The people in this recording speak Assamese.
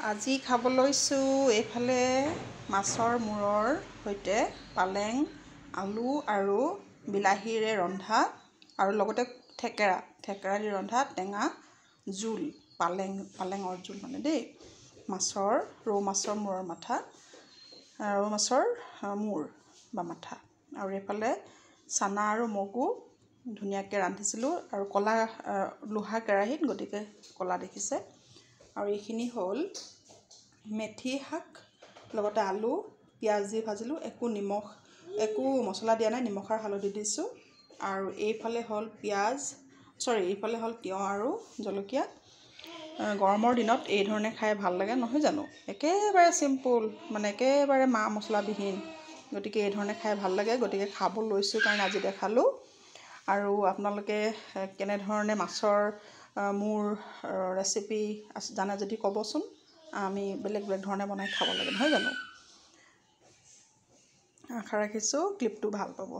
আজি খাব লৈছোঁ এইফালে মাছৰ মূৰৰ সৈতে পালেং আলু আৰু বিলাহীৰে ৰন্ধা আৰু লগতে থেকেৰা দি ৰন্ধা টেঙা জোল পালেঙৰ জোল মানে দেই ৰৌ মাছৰ মূৰৰ মাথা ৰৌ মাছৰ মূৰ বা মাথা আৰু এইফালে চানা আৰু মগু ধুনীয়াকৈ ৰান্ধিছিলোঁ আৰু ক'লা লোহা কেৰাহীত গতিকে ক'লা দেখিছে আৰু এইখিনি হ'ল মেথি শাক লগতে আলু পিঁয়াজ দি ভাজিলোঁ একো মছলা দিয়া নাই নিমখ আৰু হালধি দিছোঁ আৰু এইফালে হ'ল এইফালে হ'ল তিয়ঁহ আৰু জলকীয়া গৰমৰ দিনত এই ধৰণে খাই ভাল লাগে নহয় জানো একেবাৰে চিম্পুল মানে একেবাৰে মা মছলাবিহীন গতিকে এই ধৰণে খাই ভাল লাগে গতিকে খাব লৈছোঁ কাৰণে আজি দেখালোঁ আৰু আপোনালোকে কেনেধৰণে মাছৰ মূৰ ৰেচিপি জানে যদি ক'বচোন আমি বেলেগ ধৰণে বনাই খাব লাগে নহয় জানো আশা ৰাখিছোঁ ক্লিপটো ভাল পাব